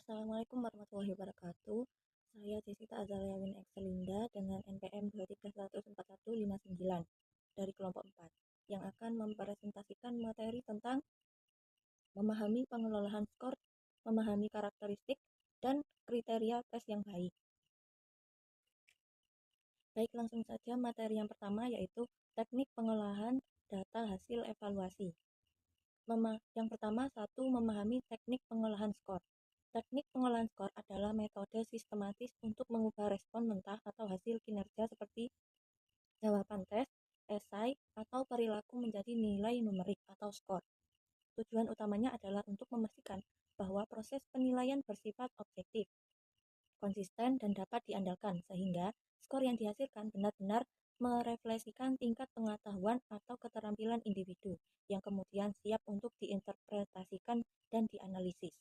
Assalamualaikum warahmatullahi wabarakatuh. Saya Jessica Azalia Win Exelinda dengan NPM 2314159 dari kelompok 4 yang akan mempresentasikan materi tentang memahami pengelolaan skor, memahami karakteristik, dan kriteria tes yang baik. Baik, langsung saja materi yang pertama yaitu teknik pengolahan data hasil evaluasi. Yang pertama, memahami teknik pengolahan skor. Teknik pengolahan skor adalah metode sistematis untuk mengubah respon mentah atau hasil kinerja seperti jawaban tes, esai, atau perilaku menjadi nilai numerik atau skor. Tujuan utamanya adalah untuk memastikan bahwa proses penilaian bersifat objektif, konsisten, dan dapat diandalkan, sehingga skor yang dihasilkan benar-benar merefleksikan tingkat pengetahuan atau keterampilan individu yang kemudian siap untuk diinterpretasikan dan dianalisis.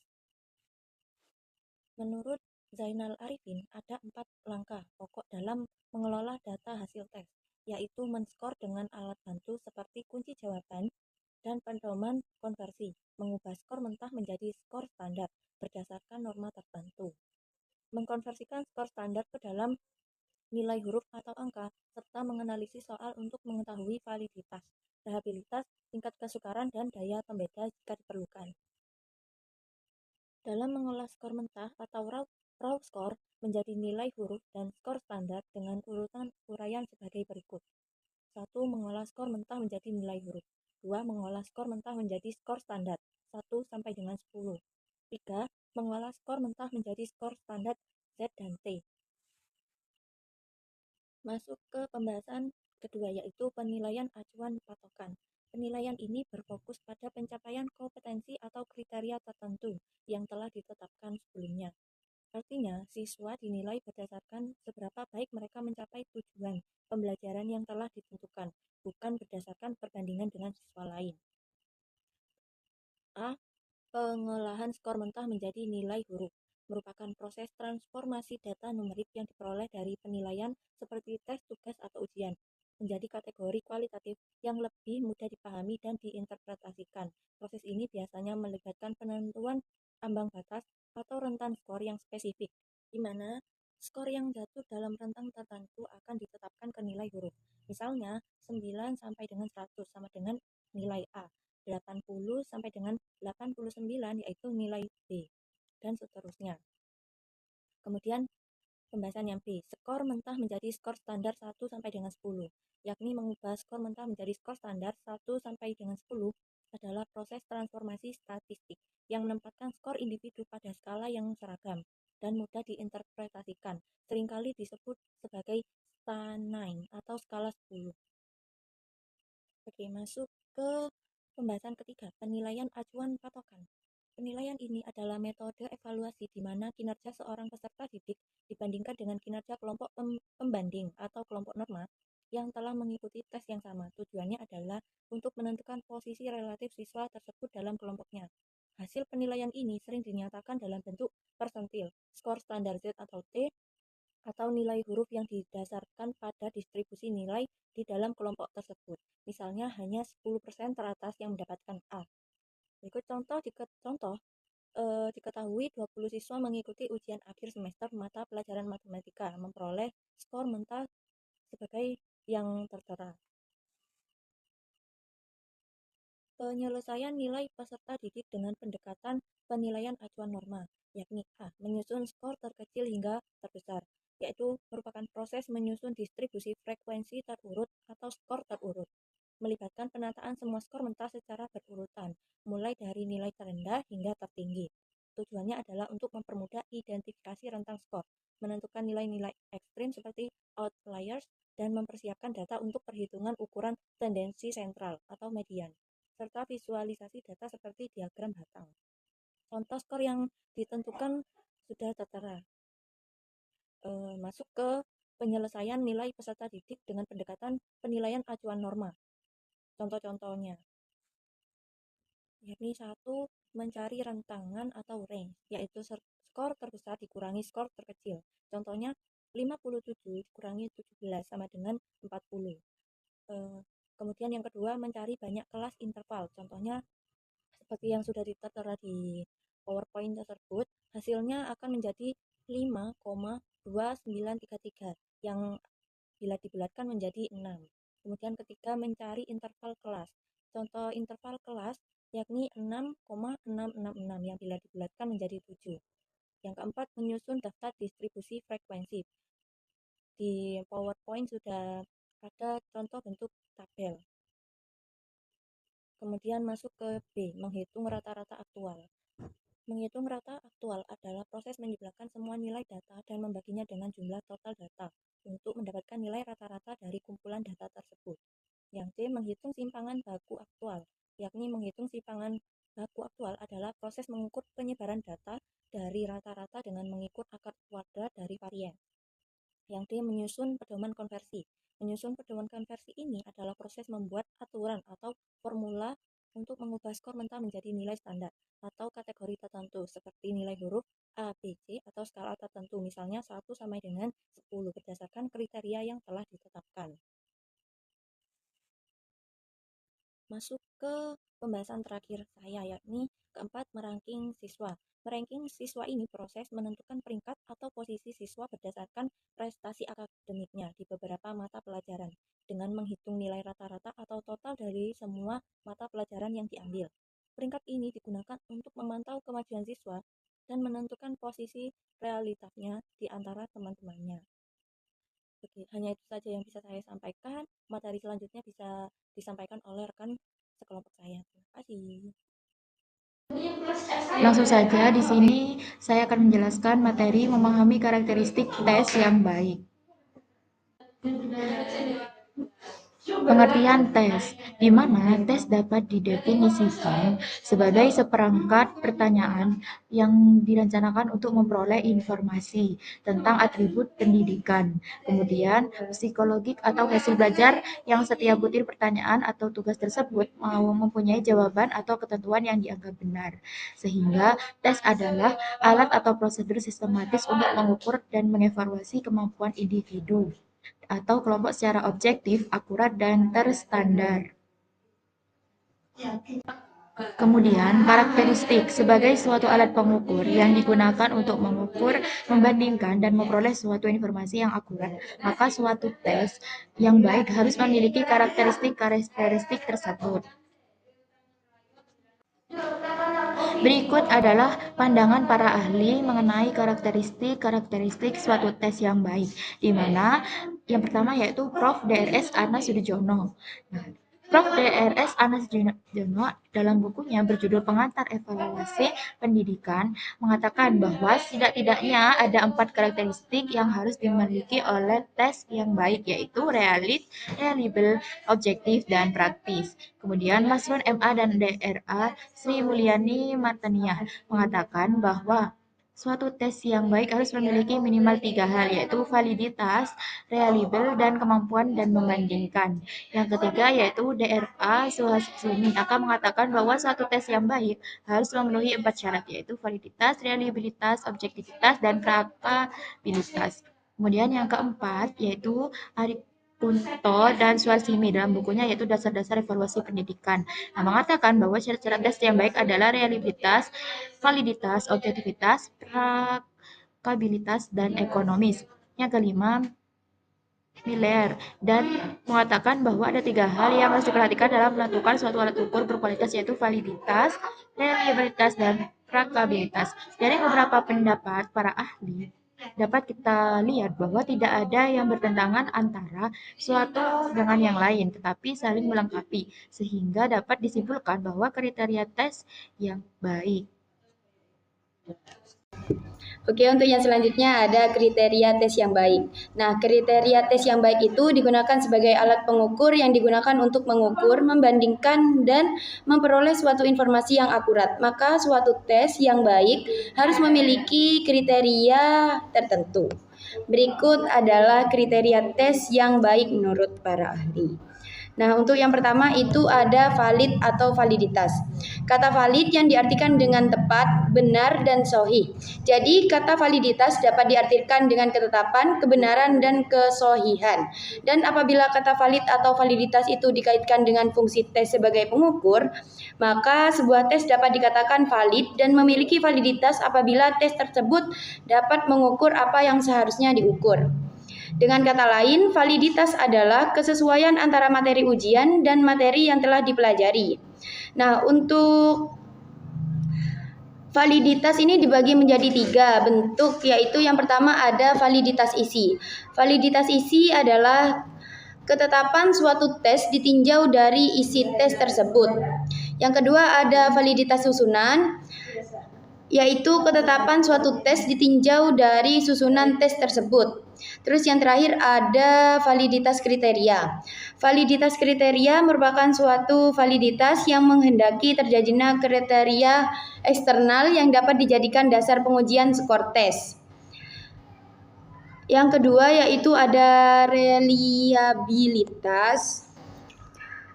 Menurut Zainal Arifin, ada 4 langkah pokok dalam mengelola data hasil tes, yaitu men-skor dengan alat bantu seperti kunci jawaban dan pedoman konversi, mengubah skor mentah menjadi skor standar berdasarkan norma tertentu, mengkonversikan skor standar ke dalam nilai huruf atau angka, serta menganalisis soal untuk mengetahui validitas, reliabilitas, tingkat kesukaran, dan daya pembeda jika diperlukan. Dalam mengolah skor mentah atau raw score menjadi nilai huruf dan skor standar dengan urutan uraian sebagai berikut. 1. Mengolah skor mentah menjadi nilai huruf. 2. Mengolah skor mentah menjadi skor standar 1 sampai dengan 10. 3. Mengolah skor mentah menjadi skor standar Z dan T. Masuk ke pembahasan kedua, yaitu penilaian acuan patokan. Penilaian ini berfokus pada pencapaian kompetensi atau kriteria tertentu yang telah ditetapkan sebelumnya. Artinya, siswa dinilai berdasarkan seberapa baik mereka mencapai tujuan pembelajaran yang telah ditentukan, bukan berdasarkan perbandingan dengan siswa lain. A. Pengolahan skor mentah menjadi nilai huruf merupakan proses transformasi data numerik yang diperoleh dari penilaian seperti tes, tugas, atau ujian menjadi kategori kualitatif yang lebih mudah dipahami dan diinterpretasikan. Proses ini biasanya melibatkan penentuan ambang batas atau rentan skor yang spesifik, di mana skor yang jatuh dalam rentang tertentu akan ditetapkan ke nilai huruf. Misalnya, 9 sampai dengan 100 sama dengan nilai A, 80 sampai dengan 89 yaitu nilai B, dan seterusnya. Kemudian pembahasan yang B, skor mentah menjadi skor standar 1 sampai dengan 10, yakni mengubah skor mentah menjadi skor standar 1 sampai dengan 10 adalah proses transformasi statistik yang menempatkan skor individu pada skala yang seragam dan mudah diinterpretasikan, seringkali disebut sebagai STA9 atau skala 10. Oke, masuk ke pembahasan ketiga, penilaian acuan patokan. Penilaian ini adalah metode evaluasi di mana kinerja seorang peserta didik dibandingkan dengan kinerja kelompok pembanding atau kelompok norma yang telah mengikuti tes yang sama. Tujuannya adalah untuk menentukan posisi relatif siswa tersebut dalam kelompoknya. Hasil penilaian ini sering dinyatakan dalam bentuk persentil, skor standar Z atau T, atau nilai huruf yang didasarkan pada distribusi nilai di dalam kelompok tersebut. Misalnya hanya 10% teratas yang mendapatkan A. Berikut contoh, diketahui 20 siswa mengikuti ujian akhir semester mata pelajaran matematika, memperoleh skor mentah sebagai yang tertera. Penyelesaian nilai peserta didik dengan pendekatan penilaian acuan norma, yakni A. Menyusun skor terkecil hingga terbesar, yaitu merupakan proses menyusun distribusi frekuensi terurut atau skor terurut, melibatkan penataan semua skor mentah secara berurutan, mulai dari nilai terendah hingga tertinggi. Tujuannya adalah untuk mempermudah identifikasi rentang skor, menentukan nilai-nilai ekstrim seperti outliers, dan mempersiapkan data untuk perhitungan ukuran tendensi sentral atau median, serta visualisasi data seperti diagram batang. Contoh skor yang ditentukan sudah tertera. Masuk ke penyelesaian nilai peserta didik dengan pendekatan penilaian acuan norma. Contoh-contohnya, yakni 1. Mencari rentangan atau range, yaitu skor terbesar dikurangi skor terkecil. Contohnya 57 dikurangi 17 sama dengan 40. Kemudian yang kedua, mencari banyak kelas interval. Contohnya seperti yang sudah tertera di PowerPoint tersebut, hasilnya akan menjadi 5,2933 yang bila dibulatkan menjadi 6. Kemudian ketiga, mencari interval kelas. Contoh interval kelas yakni 6,666 yang bila dibulatkan menjadi 7. Yang keempat, menyusun daftar distribusi frekuensi. Di PowerPoint sudah ada contoh bentuk tabel. Kemudian masuk ke B, menghitung rata-rata aktual. Menghitung rata aktual adalah proses menjumlahkan semua nilai data dan membaginya dengan jumlah total data untuk mendapatkan nilai rata-rata dari kumpulan data tersebut. Yang C, menghitung simpangan baku aktual, yakni menghitung simpangan baku aktual adalah proses mengukur penyebaran data dari rata-rata dengan mengukur akar kuadrat dari varian. Yang D, menyusun pedoman konversi. Menyusun pedoman konversi ini adalah proses membuat aturan atau formula untuk mengubah skor mentah menjadi nilai standar atau kategori tertentu seperti nilai huruf A, B, C atau skala tertentu, misalnya 1 sampai dengan 10 berdasarkan kriteria yang telah ditetapkan. Masuk ke pembahasan terakhir saya, yakni keempat, meranking siswa. Meranking siswa ini proses menentukan peringkat atau posisi siswa berdasarkan prestasi akademiknya di beberapa mata pelajaran dengan menghitung nilai rata-rata atau total dari semua mata pelajaran yang diambil. Peringkat ini digunakan untuk memantau kemajuan siswa dan menentukan posisi realitasnya di antara teman-temannya. Oke, hanya itu saja yang bisa saya sampaikan. Materi selanjutnya bisa disampaikan oleh rekan sekelompok saya. Terima kasih. Langsung saja di sini saya akan menjelaskan materi memahami karakteristik tes yang baik. Pengertian tes, di mana tes dapat didefinisikan sebagai seperangkat pertanyaan yang direncanakan untuk memperoleh informasi tentang atribut pendidikan, kemudian psikologik atau hasil belajar yang setiap butir pertanyaan atau tugas tersebut mempunyai jawaban atau ketentuan yang dianggap benar. Sehingga tes adalah alat atau prosedur sistematis untuk mengukur dan mengevaluasi kemampuan individu atau kelompok secara objektif, akurat, dan terstandar. Kemudian, karakteristik sebagai suatu alat pengukur yang digunakan untuk mengukur, membandingkan, dan memperoleh suatu informasi yang akurat. Maka suatu tes yang baik harus memiliki karakteristik tersebut. Berikut adalah pandangan para ahli mengenai karakteristik suatu tes yang baik, di mana yang pertama yaitu Prof. Drs. Ana Sudijono. Nah, Prof. Drs. Ana Sudijono dalam bukunya berjudul Pengantar Evaluasi Pendidikan mengatakan bahwa setidak-tidaknya ada 4 karakteristik yang harus dimiliki oleh tes yang baik, yaitu reliable, objektif, dan praktis. Kemudian Paslon MA dan DRA Sri Mulyani Martaniah mengatakan bahwa suatu tes yang baik harus memiliki minimal 3 hal, yaitu validitas, reliable, dan kemampuan dan membandingkan. Yang ketiga yaitu DRA Suhasini akan mengatakan bahwa suatu tes yang baik harus memenuhi 4 syarat, yaitu validitas, reliabilitas, objektivitas, dan praktikabilitas. Kemudian yang keempat yaitu Kunto dan Suarsimi dalam bukunya yaitu Dasar-Dasar Evaluasi Pendidikan. Nah, mengatakan bahwa syarat-syarat tes yang baik adalah reliabilitas, validitas, objektivitas, praktikabilitas, dan ekonomis. Yang kelima, Miller dan mengatakan bahwa ada 3 hal yang harus diperhatikan dalam menentukan suatu alat ukur berkualitas, yaitu validitas, reliabilitas, dan praktikabilitas. Dari beberapa pendapat para ahli, dapat kita lihat bahwa tidak ada yang bertentangan antara suatu dengan yang lain, tetapi saling melengkapi, sehingga dapat disimpulkan bahwa kriteria tes yang baik. Oke, untuk yang selanjutnya ada kriteria tes yang baik. Nah, kriteria tes yang baik itu digunakan sebagai alat pengukur yang digunakan untuk mengukur, membandingkan, dan memperoleh suatu informasi yang akurat. Maka suatu tes yang baik harus memiliki kriteria tertentu. Berikut adalah kriteria tes yang baik menurut para ahli. Nah, untuk yang pertama itu ada valid atau validitas. Kata valid yang diartikan dengan tepat, benar, dan sahih. Jadi, kata validitas dapat diartikan dengan ketetapan, kebenaran, dan kesohihan. Dan apabila kata valid atau validitas itu dikaitkan dengan fungsi tes sebagai pengukur, maka sebuah tes dapat dikatakan valid dan memiliki validitas apabila tes tersebut dapat mengukur apa yang seharusnya diukur. Dengan kata lain, validitas adalah kesesuaian antara materi ujian dan materi yang telah dipelajari. Nah, untuk validitas ini dibagi menjadi 3 bentuk, yaitu yang pertama ada validitas isi. Validitas isi adalah ketetapan suatu tes ditinjau dari isi tes tersebut. Yang kedua ada validitas susunan, yaitu ketetapan suatu tes ditinjau dari susunan tes tersebut. Terus yang terakhir ada validitas kriteria. Validitas kriteria merupakan suatu validitas yang menghendaki terjadinya kriteria eksternal yang dapat dijadikan dasar pengujian skor tes. Yang kedua yaitu ada reliabilitas.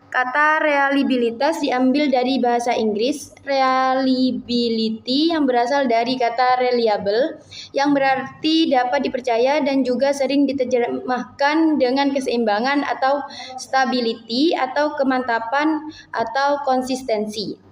Kata reliabilitas diambil dari bahasa Inggris reliability yang berasal dari kata reliable yang berarti dapat dipercaya dan juga sering diterjemahkan dengan keseimbangan atau stability atau kemantapan atau konsistensi.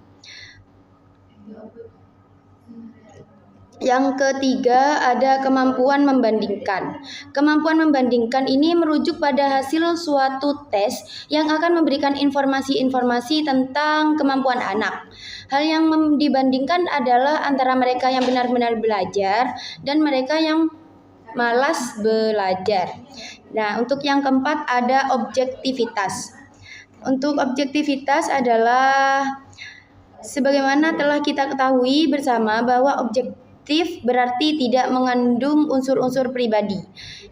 Yang ketiga ada kemampuan membandingkan. Kemampuan membandingkan ini merujuk pada hasil suatu tes yang akan memberikan informasi-informasi tentang kemampuan anak. Hal yang dibandingkan adalah antara mereka yang benar-benar belajar dan mereka yang malas belajar. Nah, untuk yang keempat ada objektivitas. Untuk objektivitas adalah sebagaimana telah kita ketahui bersama bahwa objektif berarti tidak mengandung unsur-unsur pribadi.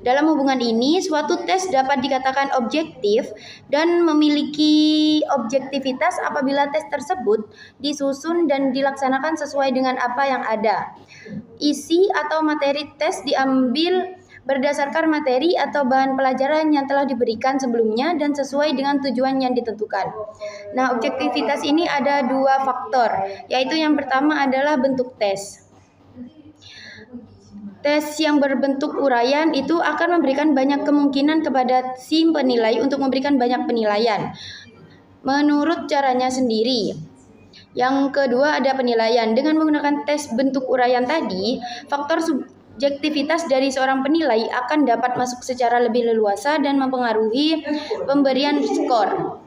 Dalam hubungan ini, suatu tes dapat dikatakan objektif dan memiliki objektivitas apabila tes tersebut disusun dan dilaksanakan sesuai dengan apa yang ada. Isi atau materi tes diambil berdasarkan materi atau bahan pelajaran yang telah diberikan sebelumnya dan sesuai dengan tujuan yang ditentukan. Nah, objektivitas ini ada 2 faktor, yaitu yang pertama adalah bentuk tes. Tes yang berbentuk uraian itu akan memberikan banyak kemungkinan kepada si penilai untuk memberikan banyak penilaian menurut caranya sendiri. Yang kedua ada penilaian. Dengan menggunakan tes bentuk uraian tadi, faktor subjektivitas dari seorang penilai akan dapat masuk secara lebih leluasa dan mempengaruhi pemberian skor.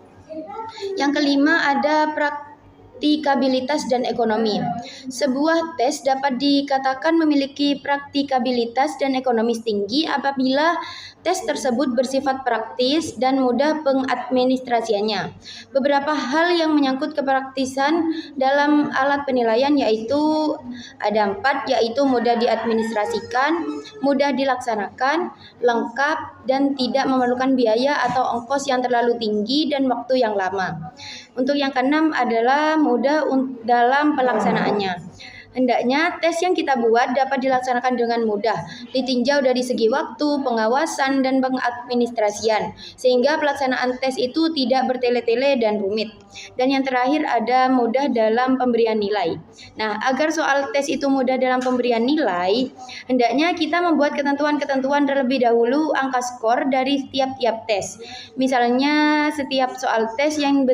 Yang kelima ada praktikabilitas dan ekonomi. Sebuah tes dapat dikatakan memiliki praktikabilitas dan ekonomis tinggi apabila tes tersebut bersifat praktis dan mudah pengadministrasiannya. Beberapa hal yang menyangkut kepraktisan dalam alat penilaian yaitu ada 4, yaitu mudah diadministrasikan, mudah dilaksanakan, lengkap, dan tidak memerlukan biaya atau ongkos yang terlalu tinggi dan waktu yang lama. Untuk yang keenam adalah mudah dalam pelaksanaannya. Hendaknya tes yang kita buat dapat dilaksanakan dengan mudah, ditinjau dari segi waktu, pengawasan, dan pengadministrasian, sehingga pelaksanaan tes itu tidak bertele-tele dan rumit. Dan yang terakhir ada mudah dalam pemberian nilai. Nah, agar soal tes itu mudah dalam pemberian nilai, hendaknya kita membuat ketentuan-ketentuan terlebih dahulu angka skor dari tiap-tiap tes. Misalnya, setiap soal tes yang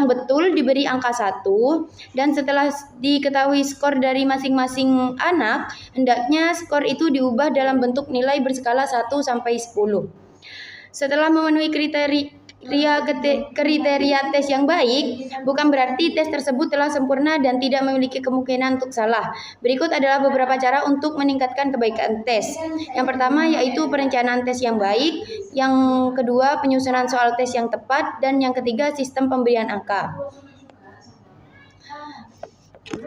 betul diberi angka 1 dan setelah diketahui skor dari masing-masing anak, hendaknya skor itu diubah dalam bentuk nilai berskala 1 sampai 10. Setelah memenuhi kriteria tes yang baik, bukan berarti tes tersebut telah sempurna dan tidak memiliki kemungkinan untuk salah. Berikut adalah beberapa cara untuk meningkatkan kebaikan tes. Yang pertama yaitu perencanaan tes yang baik, yang kedua penyusunan soal tes yang tepat, dan yang ketiga sistem pemberian angka.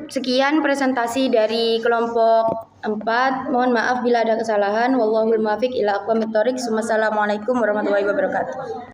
Sekian presentasi dari kelompok 4. Mohon maaf bila ada kesalahan. Wallahul muwaffiq ila aqwamit thoriq. Wassalamualaikum warahmatullahi wabarakatuh.